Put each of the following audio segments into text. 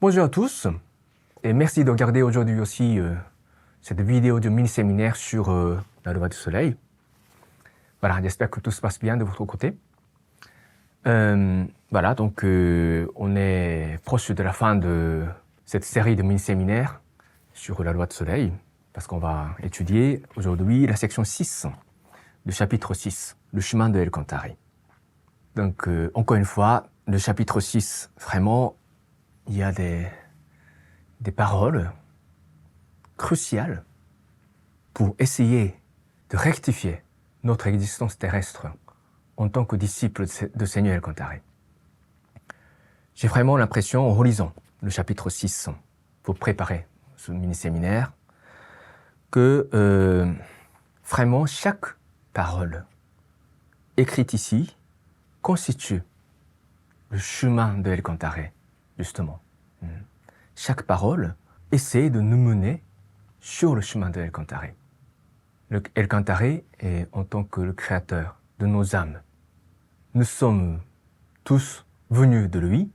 Bonjour à tous et merci de regarder aujourd'hui aussi cette vidéo de mini-séminaire sur la loi du soleil. Voilà, j'espère que tout se passe bien de votre côté. Voilà, donc on est proche de la fin de cette série de mini-séminaires sur la loi du soleil parce qu'on va étudier aujourd'hui la section 6, le chapitre 6, le chemin de El Kantari. Donc encore une fois, le chapitre 6, vraiment, il y a des paroles cruciales pour essayer de rectifier notre existence terrestre en tant que disciple de Seigneur El Kantari. J'ai vraiment l'impression, en relisant le chapitre 6 pour préparer ce mini-séminaire, que vraiment chaque parole écrite ici constitue le chemin de El Kantari, justement. Chaque parole essaie de nous mener sur le chemin de El Kantari. El Kantari est en tant que le créateur de nos âmes. Nous sommes tous venus de lui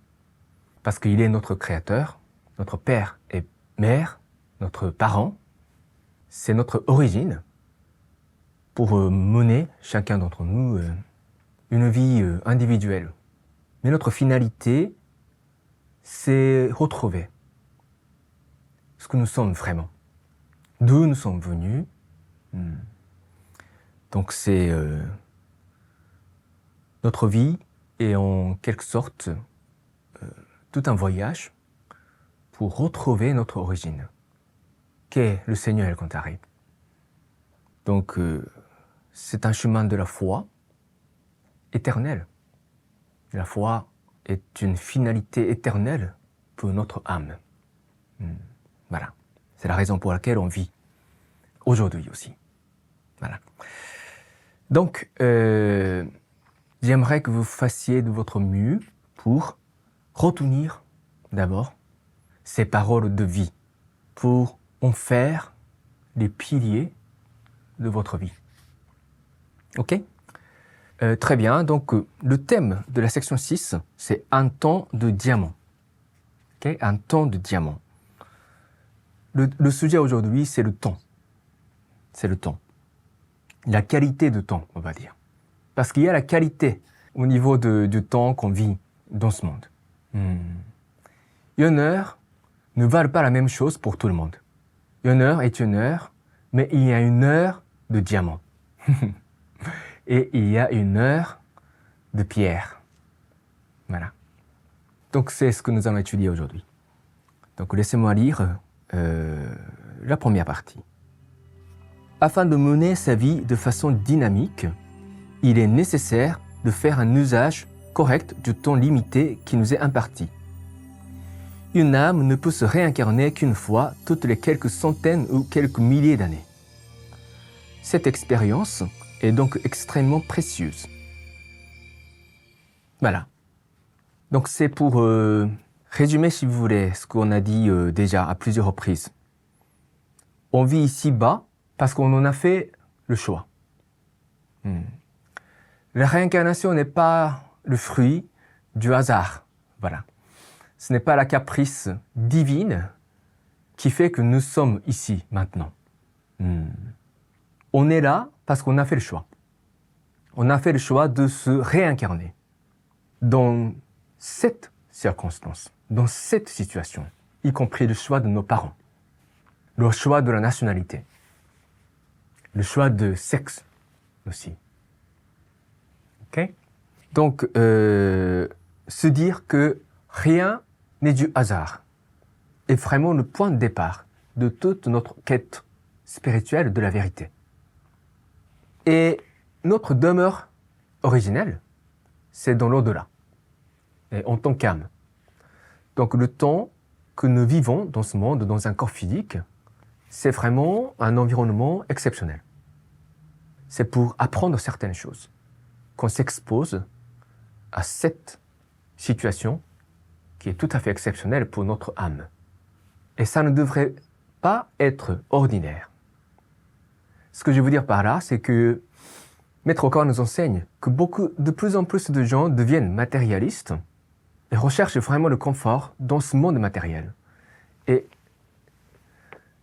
parce qu'il est notre créateur, notre père et mère, notre parent. C'est notre origine pour mener chacun d'entre nous une vie individuelle. Mais notre finalité, c'est retrouver ce que nous sommes vraiment, d'où nous sommes venus. Donc c'est notre vie est en quelque sorte tout un voyage pour retrouver notre origine, qu'est le Seigneur El Kantari. Donc c'est un chemin de la foi éternelle. La foi est une finalité éternelle pour notre âme. Voilà. C'est la raison pour laquelle on vit aujourd'hui aussi. Voilà. Donc, j'aimerais que vous fassiez de votre mieux pour retenir d'abord ces paroles de vie, pour en faire les piliers de votre vie. Ok ? Très bien. Donc, le thème de la section 6, c'est un temps de diamant. Okay ? Un temps de diamant. Le sujet aujourd'hui, c'est le temps. C'est le temps. La qualité de temps, on va dire. Parce qu'il y a la qualité au niveau du temps qu'on vit dans ce monde. Une heure ne valent pas la même chose pour tout le monde. Une heure est une heure, mais il y a une heure de diamant. Et il y a une heure de pierre. Voilà. Donc c'est ce que nous allons étudier aujourd'hui. Donc laissez-moi lire la première partie. Afin de mener sa vie de façon dynamique, il est nécessaire de faire un usage correct du temps limité qui nous est imparti. Une âme ne peut se réincarner qu'une fois toutes les quelques centaines ou quelques milliers d'années. Cette expérience est donc extrêmement précieuse. Voilà. Donc c'est pour résumer, si vous voulez, ce qu'on a dit déjà à plusieurs reprises. On vit ici-bas parce qu'on en a fait le choix. La réincarnation n'est pas le fruit du hasard. Voilà. Ce n'est pas la caprice divine qui fait que nous sommes ici, maintenant. On est là parce qu'on a fait le choix. On a fait le choix de se réincarner dans cette circonstance, dans cette situation, y compris le choix de nos parents, le choix de la nationalité, le choix de sexe aussi. Okay? Donc, se dire que rien n'est du hasard est vraiment le point de départ de toute notre quête spirituelle de la vérité. Et notre demeure originelle, c'est dans l'au-delà, et en tant qu'âme. Donc le temps que nous vivons dans ce monde, dans un corps physique, c'est vraiment un environnement exceptionnel. C'est pour apprendre certaines choses qu'on s'expose à cette situation qui est tout à fait exceptionnelle pour notre âme. Et ça ne devrait pas être ordinaire. Ce que je veux dire par là, c'est que Maître Oka nous enseigne que de plus en plus de gens deviennent matérialistes et recherchent vraiment le confort dans ce monde matériel. Et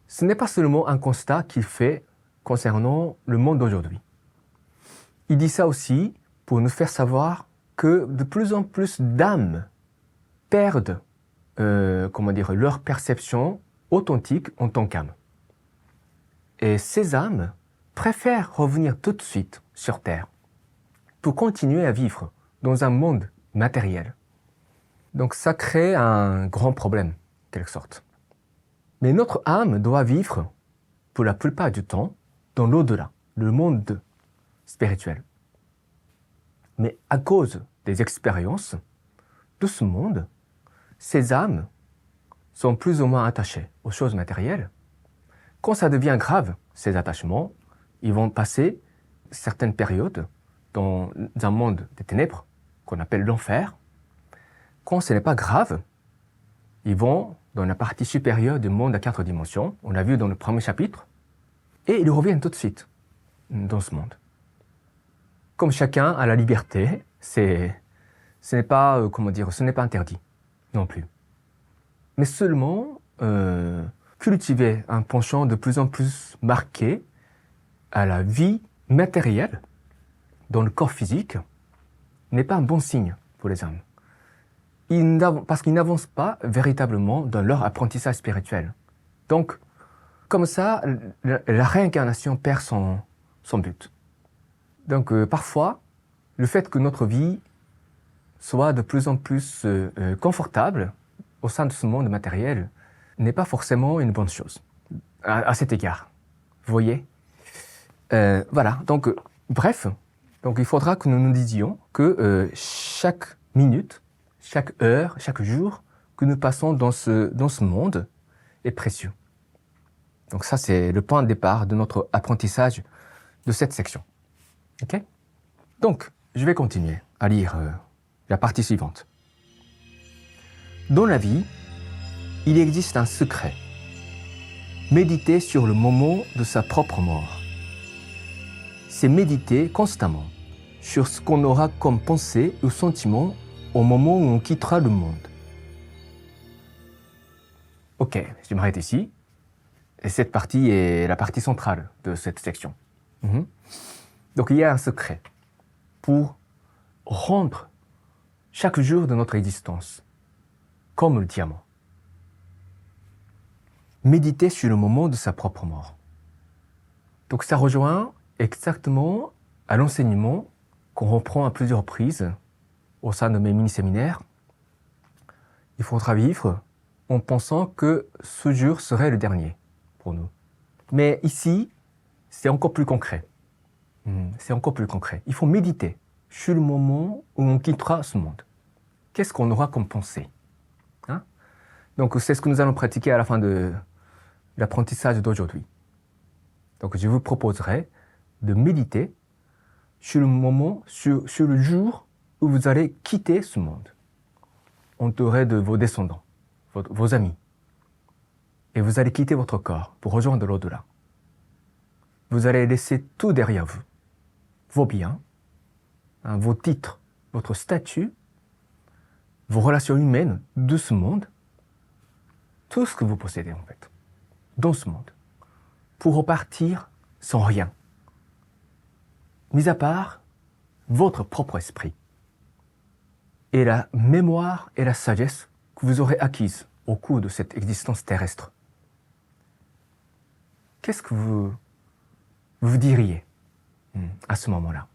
ce n'est pas seulement un constat qu'il fait concernant le monde d'aujourd'hui. Il dit ça aussi pour nous faire savoir que de plus en plus d'âmes perdent leur perception authentique en tant qu'âme. Et ces âmes préfèrent revenir tout de suite sur Terre pour continuer à vivre dans un monde matériel. Donc ça crée un grand problème, en quelque sorte. Mais notre âme doit vivre, pour la plupart du temps, dans l'au-delà, le monde spirituel. Mais à cause des expériences de ce monde, ces âmes sont plus ou moins attachées aux choses matérielles. Quand ça devient grave, ces attachements, ils vont passer certaines périodes dans un monde des ténèbres, qu'on appelle l'enfer. Quand ce n'est pas grave, ils vont dans la partie supérieure du monde à 4 dimensions, on l'a vu dans le premier chapitre, et ils reviennent tout de suite dans ce monde. Comme chacun a la liberté, ce n'est pas interdit non plus. Mais seulement cultiver un penchant de plus en plus marqué à la vie matérielle dans le corps physique n'est pas un bon signe pour les âmes. Parce qu'ils n'avancent pas véritablement dans leur apprentissage spirituel. Donc, comme ça, la réincarnation perd son but. Donc, parfois, le fait que notre vie soit de plus en plus confortable au sein de ce monde matériel n'est pas forcément une bonne chose à cet égard. Vous voyez ? Voilà, donc, bref, donc il faudra que nous nous disions que chaque minute, chaque heure, chaque jour que nous passons dans ce monde est précieux. Donc ça, c'est le point de départ de notre apprentissage de cette section. Ok ? Donc, je vais continuer à lire la partie suivante. Dans la vie, il existe un secret. Méditer sur le moment de sa propre mort. C'est méditer constamment sur ce qu'on aura comme pensée ou sentiment au moment où on quittera le monde. Ok, je m'arrête ici. Et cette partie est la partie centrale de cette section. Donc il y a un secret pour rendre chaque jour de notre existence comme le diamant. Méditer sur le moment de sa propre mort. Donc ça rejoint exactement à l'enseignement qu'on reprend à plusieurs reprises au sein de mes mini-séminaires. Il faudra vivre en pensant que ce jour serait le dernier pour nous. Mais ici, c'est encore plus concret. C'est encore plus concret. Il faut méditer sur le moment où on quittera ce monde. Qu'est-ce qu'on aura comme pensée ? Donc c'est ce que nous allons pratiquer à la fin de l'apprentissage d'aujourd'hui. Donc je vous proposerai de méditer sur le moment, sur le jour où vous allez quitter ce monde, entouré de vos descendants, vos amis. Et vous allez quitter votre corps pour rejoindre l'au-delà. Vous allez laisser tout derrière vous. Vos biens, vos titres, votre statut, vos relations humaines de ce monde, tout ce que vous possédez en fait, dans ce monde, pour repartir sans rien, mis à part votre propre esprit et la mémoire et la sagesse que vous aurez acquises au cours de cette existence terrestre. Qu'est-ce que vous diriez à ce moment-là?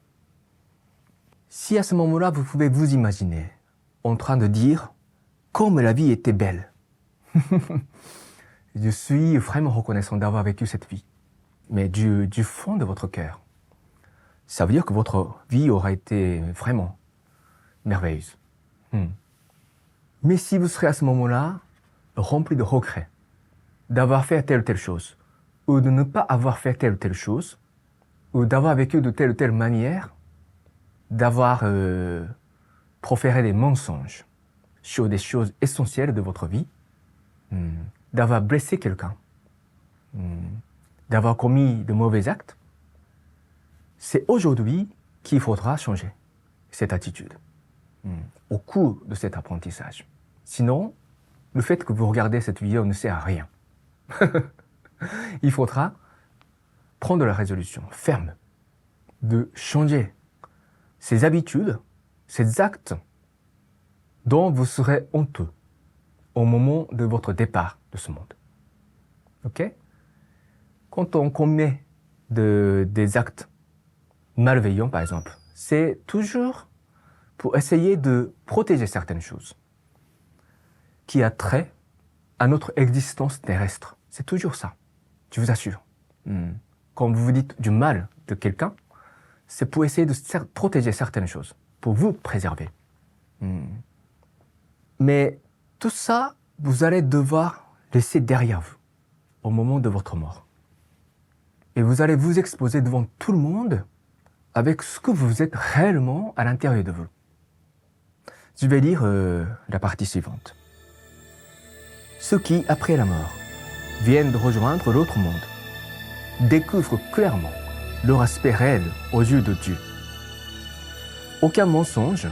Si à ce moment-là, vous pouvez vous imaginer en train de dire « Comme la vie était belle !» Je suis vraiment reconnaissant d'avoir vécu cette vie, mais du fond de votre cœur. Ça veut dire que votre vie aura été vraiment merveilleuse. Mais si vous serez à ce moment-là rempli de regrets, d'avoir fait telle ou telle chose, ou de ne pas avoir fait telle ou telle chose, ou d'avoir vécu de telle ou telle manière, d'avoir proféré des mensonges sur des choses essentielles de votre vie, d'avoir blessé quelqu'un, d'avoir commis de mauvais actes, c'est aujourd'hui qu'il faudra changer cette attitude. au cours de cet apprentissage. Sinon, le fait que vous regardez cette vidéo ne sert à rien. Il faudra prendre la résolution ferme de changer ces habitudes, ces actes dont vous serez honteux au moment de votre départ de ce monde. Ok? Quand on commet des actes malveillants, par exemple, c'est toujours pour essayer de protéger certaines choses qui a trait à notre existence terrestre. C'est toujours ça, je vous assure. Quand vous vous dites du mal de quelqu'un, c'est pour essayer de protéger certaines choses, pour vous préserver. Mais tout ça, vous allez devoir laisser derrière vous au moment de votre mort. Et vous allez vous exposer devant tout le monde avec ce que vous êtes réellement à l'intérieur de vous. Je vais lire la partie suivante. Ceux qui, après la mort, viennent de rejoindre l'autre monde, découvrent clairement leur aspect réel aux yeux de Dieu. Aucun mensonge,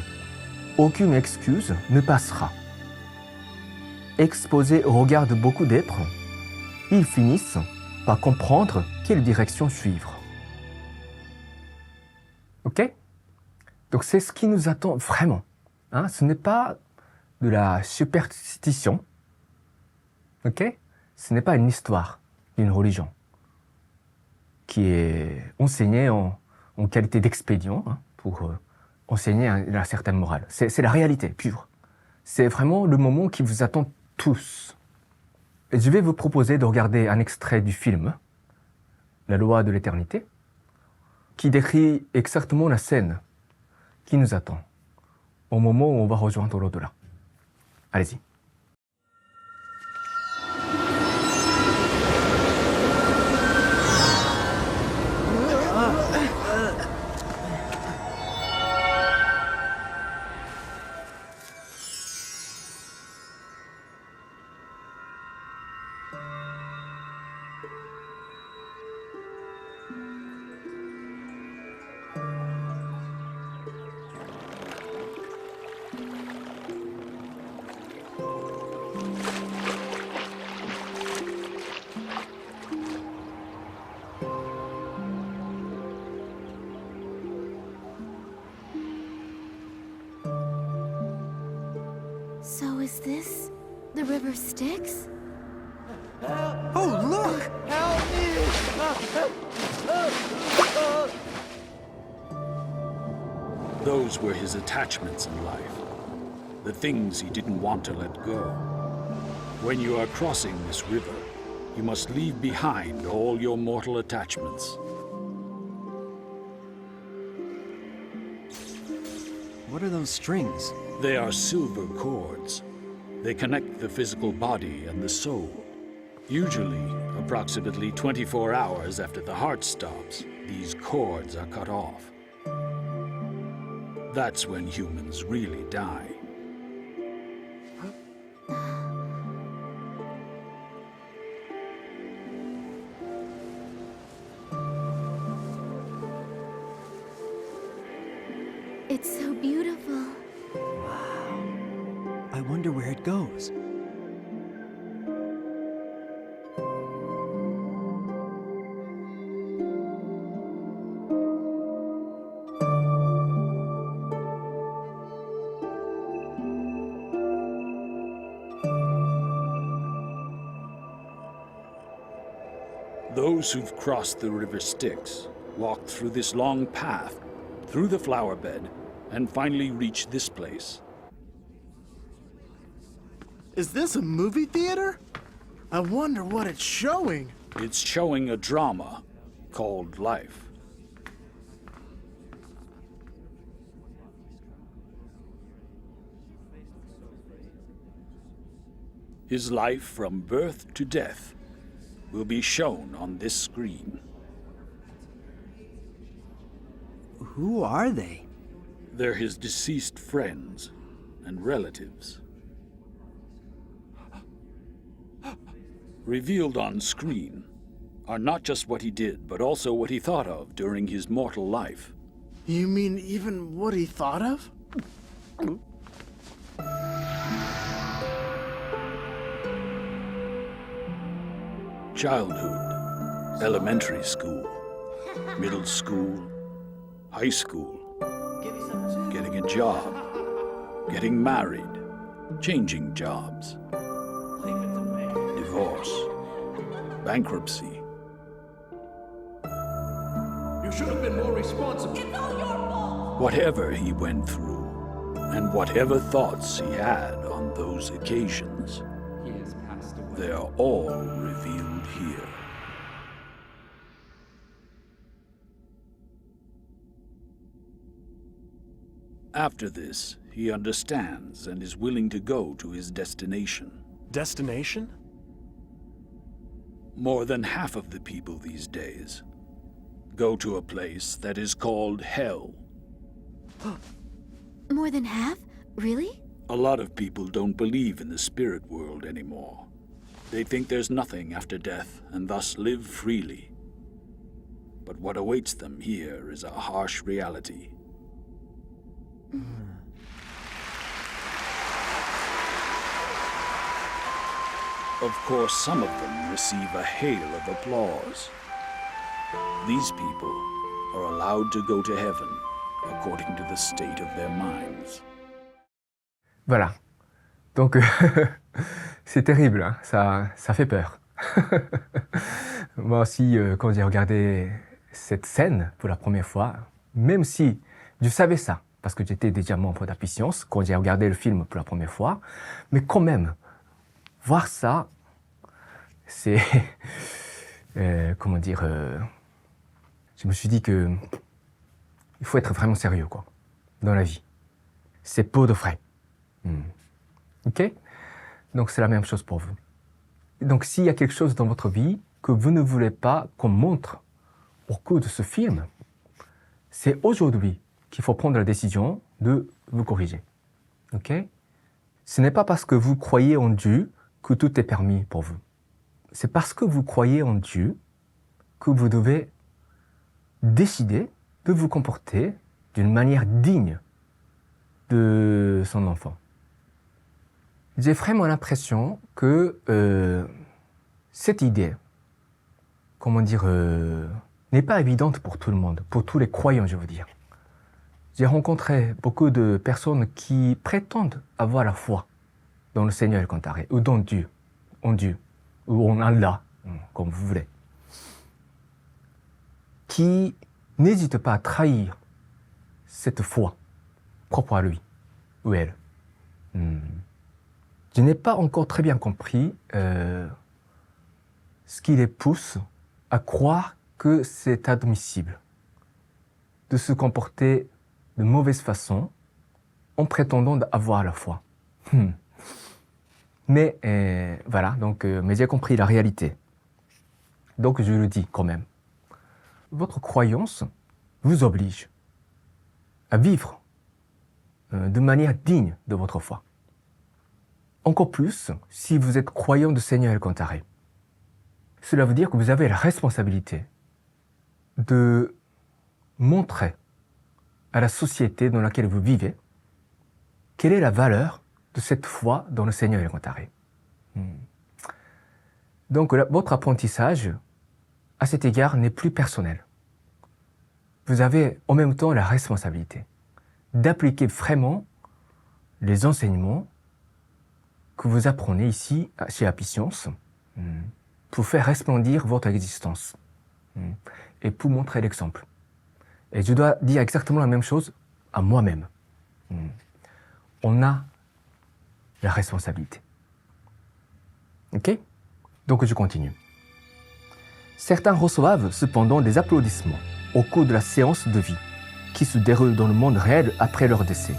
aucune excuse ne passera. Exposés au regard de beaucoup d'êtres, ils finissent par comprendre quelle direction suivre. Ok? Donc c'est ce qui nous attend vraiment. Hein? Ce n'est pas de la superstition. Ok? Ce n'est pas une histoire d'une religion qui est enseignée en qualité d'expédient pour enseigner une certaine morale. C'est la réalité pure. C'est vraiment le moment qui vous attend tous. Et je vais vous proposer de regarder un extrait du film La loi de l'éternité qui décrit exactement la scène qui nous attend au moment où on va rejoindre l'au-delà. Allez-y. So is this the river Styx? Oh, look! Help me! Those were his attachments in life, the things he didn't want to let go. When you are crossing this river, you must leave behind all your mortal attachments. What are those strings? They are silver cords. They connect the physical body and the soul. Usually, approximately 24 hours after the heart stops, these cords are cut off. That's when humans really die. It's so beautiful. I wonder where it goes. Those who've crossed the river Styx walk through this long path, through the flower bed, and finally reach this place. Is this a movie theater? I wonder what it's showing. It's showing a drama called life. His life from birth to death will be shown on this screen. Who are they? They're his deceased friends and relatives. Revealed on screen are not just what he did, but also what he thought of during his mortal life. You mean even what he thought of? Childhood, elementary school, middle school, high school, getting a job, getting married, changing jobs, divorce, bankruptcy. You should have been more responsible. Whatever he went through, and whatever thoughts he had on those occasions, they are all revealed here. After this, he understands and is willing to go to his destination. Destination? More than half of the people these days go to a place that is called Hell. More than half? Really? A lot of people don't believe in the spirit world anymore. They think there's nothing after death and thus live freely. But what awaits them here is a harsh reality. Of course, some of them receive a hail of applause. These people are allowed to go to heaven according to the state of their minds. Voilà. Donc, c'est terrible, hein. Ça fait peur. Moi aussi, quand j'ai regardé cette scène pour la première fois, même si je savais ça, parce que j'étais déjà membre d'Apicience, quand j'ai regardé le film pour la première fois, mais quand même, voir ça, c'est... comment dire... je me suis dit que il faut être vraiment sérieux, quoi, dans la vie. C'est pour de vrai. OK? Donc, c'est la même chose pour vous. Donc, s'il y a quelque chose dans votre vie que vous ne voulez pas qu'on montre au cours de ce film, c'est aujourd'hui qu'il faut prendre la décision de vous corriger. OK? Ce n'est pas parce que vous croyez en Dieu que tout est permis pour vous. C'est parce que vous croyez en Dieu que vous devez décider de vous comporter d'une manière digne de son enfant. J'ai vraiment l'impression que cette idée, comment dire, n'est pas évidente pour tout le monde, pour tous les croyants, je veux dire. J'ai rencontré beaucoup de personnes qui prétendent avoir la foi dans le Seigneur El Kantaré, ou dans Dieu, en Dieu, ou en Allah, comme vous voulez, qui n'hésitent pas à trahir cette foi propre à lui ou elle. Je n'ai pas encore très bien compris ce qui les pousse à croire que c'est admissible de se comporter de mauvaise façon en prétendant avoir la foi. Mais voilà, donc, mais j'ai compris la réalité. Donc je le dis quand même. Votre croyance vous oblige à vivre de manière digne de votre foi. Encore plus si vous êtes croyant du Seigneur El Kantaré. Cela veut dire que vous avez la responsabilité de montrer à la société dans laquelle vous vivez quelle est la valeur de cette foi dans le Seigneur El Kantaré. Donc votre apprentissage, à cet égard, n'est plus personnel. Vous avez en même temps la responsabilité d'appliquer vraiment les enseignements que vous apprenez ici, chez Apicience, pour faire resplendir votre existence et pour montrer l'exemple. Et je dois dire exactement la même chose à moi-même. On a la responsabilité. OK? Donc je continue. Certains reçoivent cependant des applaudissements au cours de la séance de vie qui se déroule dans le monde réel après leur décès.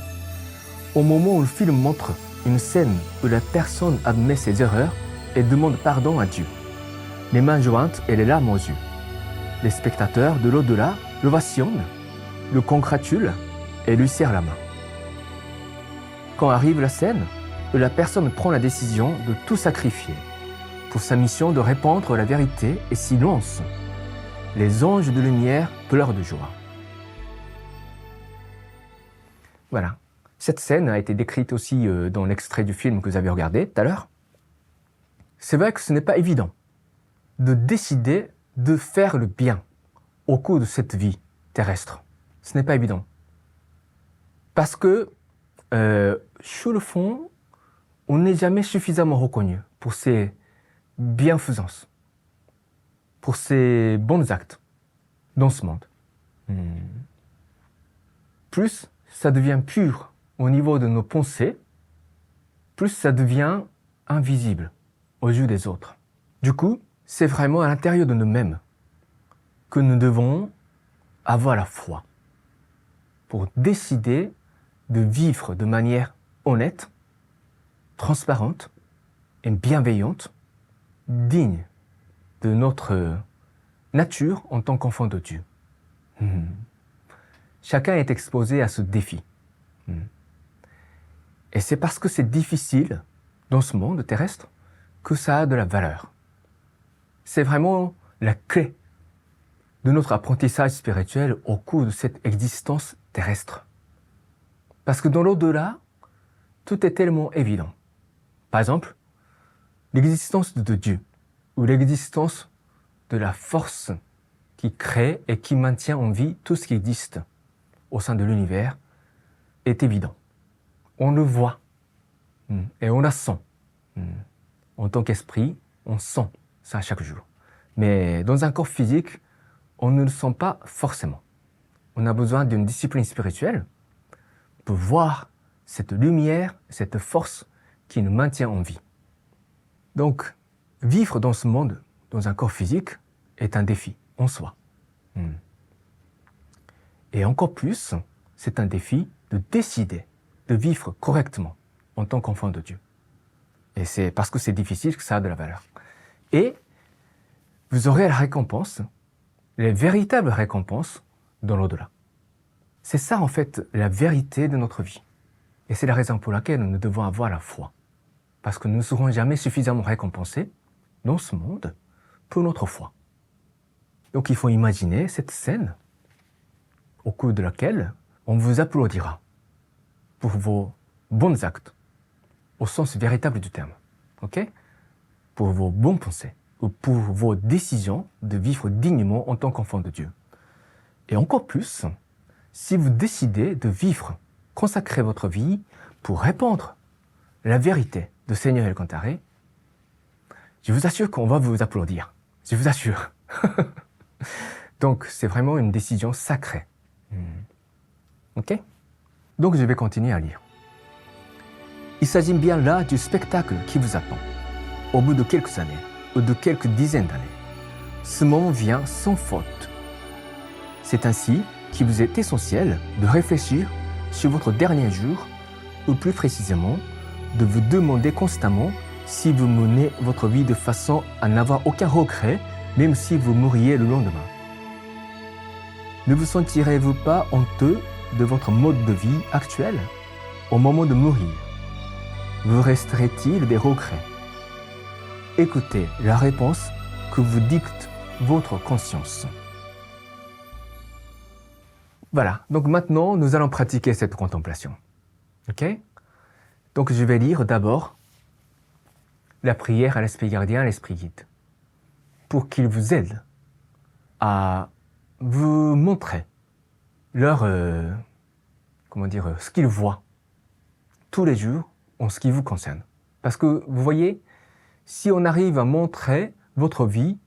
Au moment où le film montre une scène où la personne admet ses erreurs et demande pardon à Dieu, les mains jointes et les larmes aux yeux. Les spectateurs de l'au-delà l'ovationnent, le congratulent et lui serrent la main. Quand arrive la scène, la personne prend la décision de tout sacrifier pour sa mission de répandre la vérité et s'y lance. Les anges de lumière pleurent de joie. Voilà. Cette scène a été décrite aussi dans l'extrait du film que vous avez regardé tout à l'heure. C'est vrai que ce n'est pas évident de décider de faire le bien au cours de cette vie terrestre. Ce n'est pas évident. Parce que, sur le fond, on n'est jamais suffisamment reconnu pour ses bienfaisances, pour ses bons actes dans ce monde. Plus ça devient pur au niveau de nos pensées, plus ça devient invisible aux yeux des autres. Du coup, c'est vraiment à l'intérieur de nous-mêmes que nous devons avoir la foi pour décider de vivre de manière honnête, transparente et bienveillante, digne de notre nature en tant qu'enfant de Dieu. Chacun est exposé à ce défi. Et c'est parce que c'est difficile dans ce monde terrestre que ça a de la valeur. C'est vraiment la clé de notre apprentissage spirituel au cours de cette existence terrestre. Parce que dans l'au-delà, tout est tellement évident. Par exemple, l'existence de Dieu ou l'existence de la force qui crée et qui maintient en vie tout ce qui existe au sein de l'univers est évident. On le voit et on la sent. En tant qu'esprit, on sent ça chaque jour. Mais dans un corps physique, on ne le sent pas forcément. On a besoin d'une discipline spirituelle pour voir cette lumière, cette force qui nous maintient en vie. Donc, vivre dans ce monde, dans un corps physique, est un défi en soi. Et encore plus, c'est un défi de décider de vivre correctement en tant qu'enfant de Dieu. Et c'est parce que c'est difficile que ça a de la valeur. Et vous aurez la récompense, les véritables récompenses dans l'au-delà. C'est ça en fait la vérité de notre vie. Et c'est la raison pour laquelle nous devons avoir la foi. Parce que nous ne serons jamais suffisamment récompensés dans ce monde pour notre foi. Donc il faut imaginer cette scène au cours de laquelle on vous applaudira pour vos bons actes, au sens véritable du terme, ok? Pour vos bonnes pensées, ou pour vos décisions de vivre dignement en tant qu'enfant de Dieu. Et encore plus, si vous décidez de vivre, consacrer votre vie pour répandre la vérité de Seigneur El Kantaré, je vous assure qu'on va vous applaudir. Je vous assure. Donc, c'est vraiment une décision sacrée. Ok? Donc, je vais continuer à lire. Il s'agit bien là du spectacle qui vous attend. Au bout de quelques années, ou de quelques dizaines d'années, ce moment vient sans faute. C'est ainsi qu'il vous est essentiel de réfléchir sur votre dernier jour, ou plus précisément, de vous demander constamment si vous menez votre vie de façon à n'avoir aucun regret, même si vous mourriez le lendemain. Ne vous sentirez-vous pas honteux de votre mode de vie actuel au moment de mourir? Vous resterait-il des regrets? Écoutez la réponse que vous dicte votre conscience. Voilà, donc maintenant nous allons pratiquer cette contemplation. Ok? Donc je vais lire d'abord la prière à l'Esprit Gardien, à l'Esprit Guide, pour qu'il vous aide à vous montrer leur, ce qu'ils voient tous les jours en ce qui vous concerne. Parce que vous voyez, si on arrive à montrer votre vie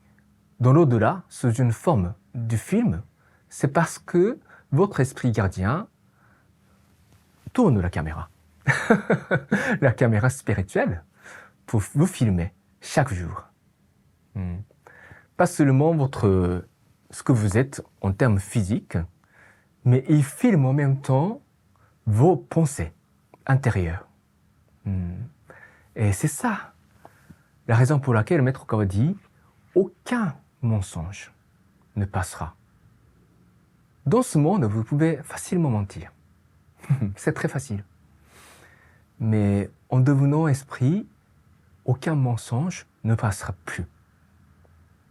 dans l'au-delà sous une forme du film, c'est parce que votre esprit gardien tourne la caméra, la caméra spirituelle, pour vous filmer chaque jour. Pas seulement ce que vous êtes en termes physiques, mais il filme en même temps vos pensées intérieures. Et c'est ça la raison pour laquelle le Maître Okawa dit « Aucun mensonge ne passera ». Dans ce monde, vous pouvez facilement mentir. C'est très facile. Mais en devenant esprit, aucun mensonge ne passera plus.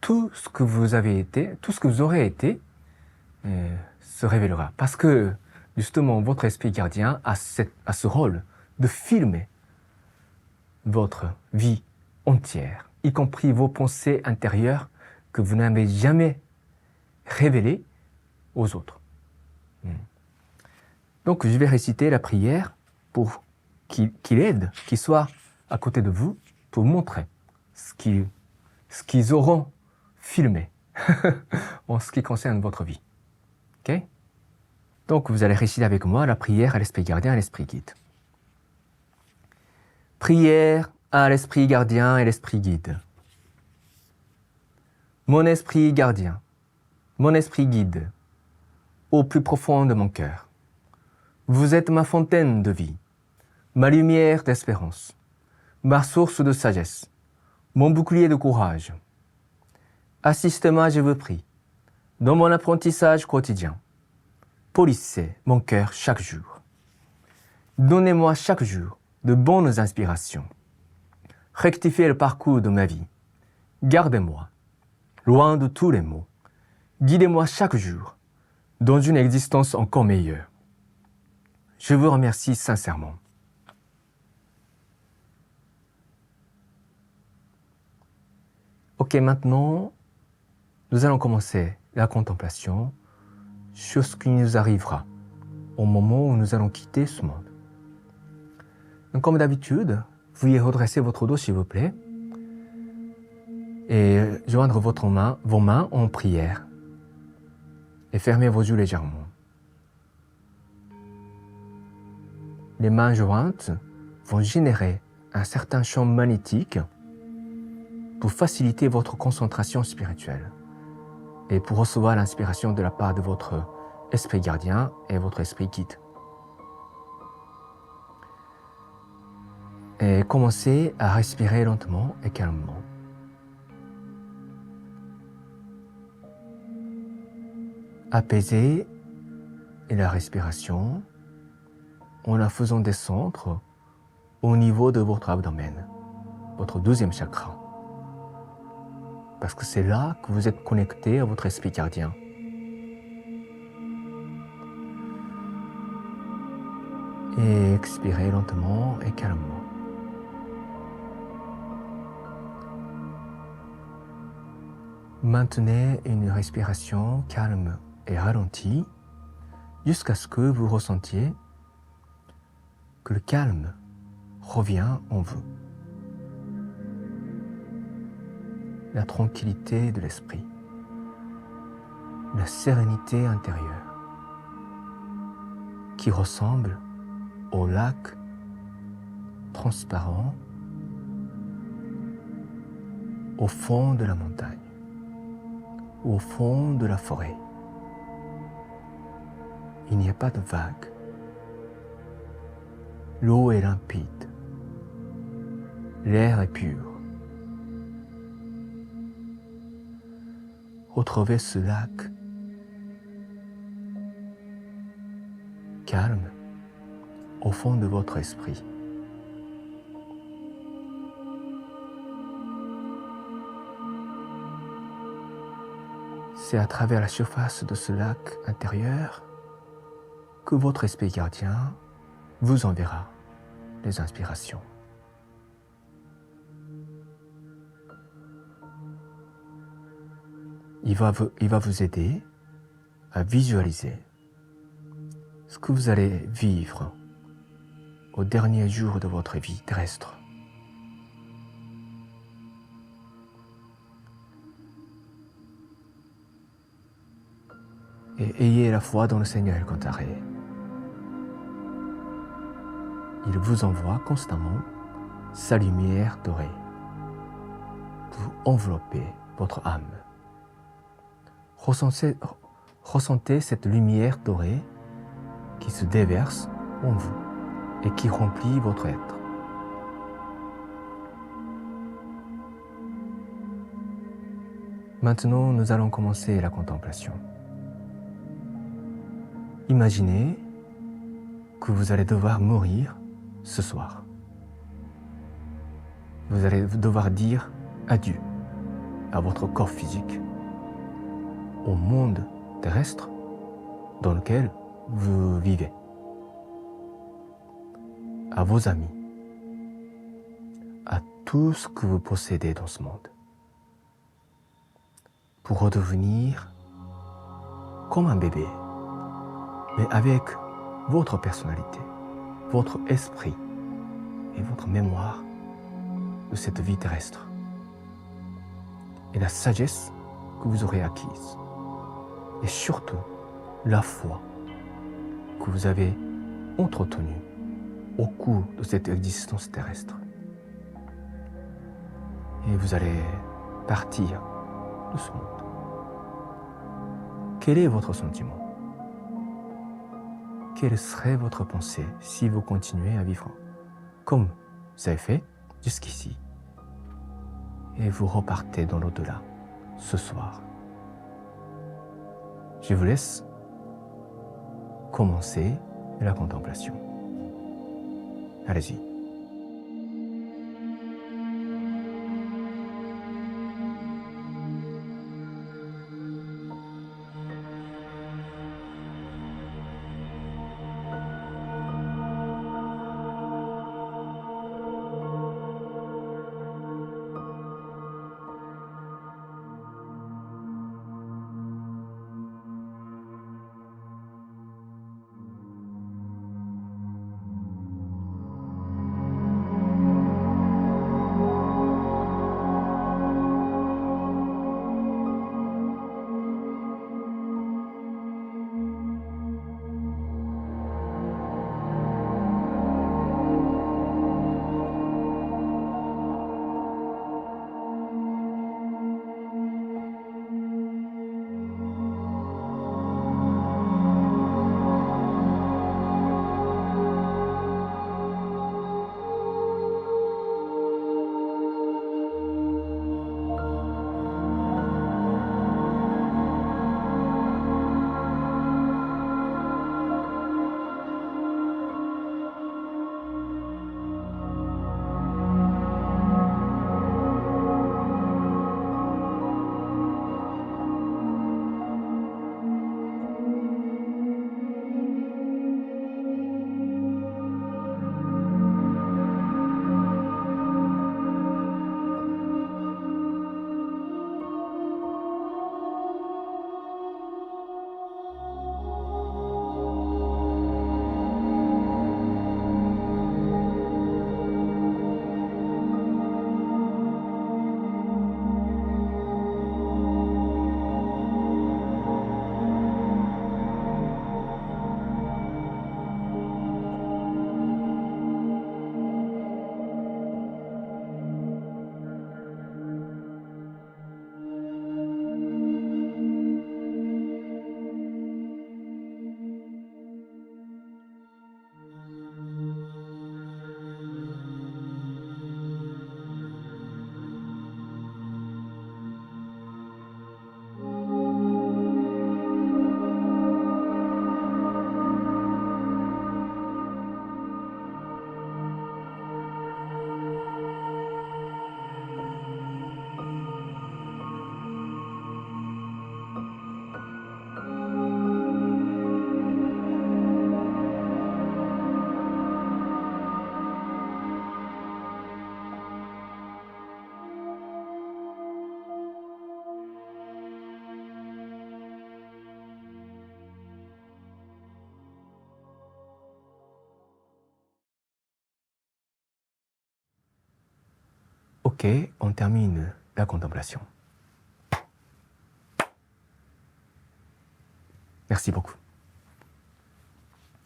Tout ce que vous avez été, tout ce que vous aurez été, se révélera. Parce que, justement, votre esprit gardien a ce rôle de filmer votre vie entière, y compris vos pensées intérieures que vous n'avez jamais révélées aux autres. Donc, je vais réciter la prière pour qu'il aide, qu'il soit à côté de vous pour montrer ce qu'ils auront filmé en ce qui concerne votre vie. Ok? Donc, vous allez réciter avec moi la prière à l'Esprit gardien et à l'Esprit guide. Prière à l'Esprit gardien et l'Esprit guide. Mon Esprit gardien, mon Esprit guide, au plus profond de mon cœur, vous êtes ma fontaine de vie, ma lumière d'espérance, ma source de sagesse, mon bouclier de courage. Assistez-moi, je vous prie, dans mon apprentissage quotidien. Polissez mon cœur chaque jour. Donnez-moi chaque jour de bonnes inspirations. Rectifiez le parcours de ma vie. Gardez-moi, loin de tous les maux. Guidez-moi chaque jour dans une existence encore meilleure. Je vous remercie sincèrement. Ok, maintenant, nous allons commencer la contemplation sur ce qui nous arrivera au moment où nous allons quitter ce monde. Donc, comme d'habitude, veuillez redresser votre dos s'il vous plaît et joindre vos mains en prière et fermez vos yeux légèrement. Les mains jointes vont générer un certain champ magnétique pour faciliter votre concentration spirituelle et pour recevoir l'inspiration de la part de votre esprit gardien et votre esprit guide. Et commencez à respirer lentement et calmement. Apaisez la respiration en la faisant descendre au niveau de votre abdomen, votre deuxième chakra. Parce que c'est là que vous êtes connecté à votre esprit gardien. Et expirez lentement et calmement. Maintenez une respiration calme et ralentie jusqu'à ce que vous ressentiez que le calme revient en vous. La tranquillité de l'esprit, la sérénité intérieure qui ressemble au lac transparent au fond de la montagne ou au fond de la forêt. Il n'y a pas de vagues. L'eau est limpide. L'air est pur. Retrouvez ce lac calme au fond de votre esprit. C'est à travers la surface de ce lac intérieur que votre esprit gardien vous enverra les inspirations. Il va vous aider à visualiser ce que vous allez vivre au dernier jour de votre vie terrestre. Et ayez la foi dans le Seigneur Elkantaré. Il vous envoie constamment sa lumière dorée pour envelopper votre âme. Ressentez cette lumière dorée qui se déverse en vous et qui remplit votre être. Maintenant, nous allons commencer la contemplation. Imaginez que vous allez devoir mourir ce soir. Vous allez devoir dire adieu à votre corps physique, au monde terrestre dans lequel vous vivez, à vos amis, à tout ce que vous possédez dans ce monde pour redevenir comme un bébé, mais avec votre personnalité, votre esprit et votre mémoire de cette vie terrestre et la sagesse que vous aurez acquise et surtout la foi que vous avez entretenue au cours de cette existence terrestre. Et vous allez partir de ce monde. Quel est votre sentiment? Quelle serait votre pensée si vous continuez à vivre comme vous avez fait jusqu'ici et vous repartez dans l'au-delà ce soir? Je vous laisse commencer la contemplation. Allez-y. Ok, on termine la contemplation. Merci beaucoup.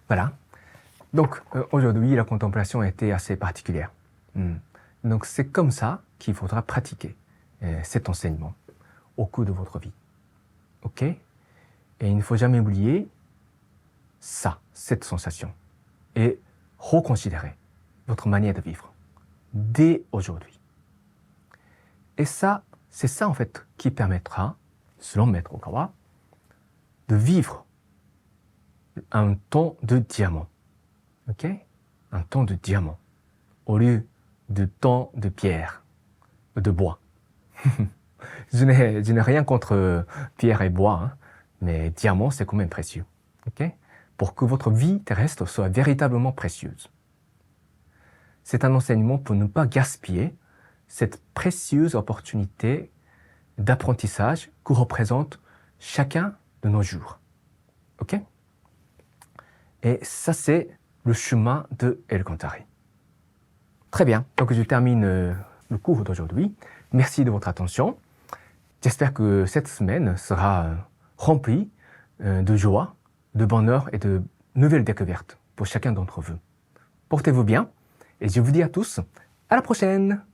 Voilà. Donc, aujourd'hui, la contemplation a été assez particulière. Donc, c'est comme ça qu'il faudra pratiquer cet enseignement au cours de votre vie. Ok? Et il ne faut jamais oublier ça, cette sensation. Et reconsidérer votre manière de vivre dès aujourd'hui. Et ça, c'est ça en fait qui permettra, selon Maître Okawa, de vivre un temps de diamant. Ok? Un temps de diamant. Au lieu de temps de pierre, de bois. Je n'ai rien contre pierre et bois, hein, mais diamant, c'est quand même précieux. Ok? Pour que votre vie terrestre soit véritablement précieuse. C'est un enseignement pour ne pas gaspiller cette précieuse opportunité d'apprentissage que représente chacun de nos jours. Ok? Et ça, c'est le chemin de El Kantari. Très bien, donc je termine le cours d'aujourd'hui. Merci de votre attention. J'espère que cette semaine sera remplie de joie, de bonheur et de nouvelles découvertes pour chacun d'entre vous. Portez-vous bien et je vous dis à tous à la prochaine!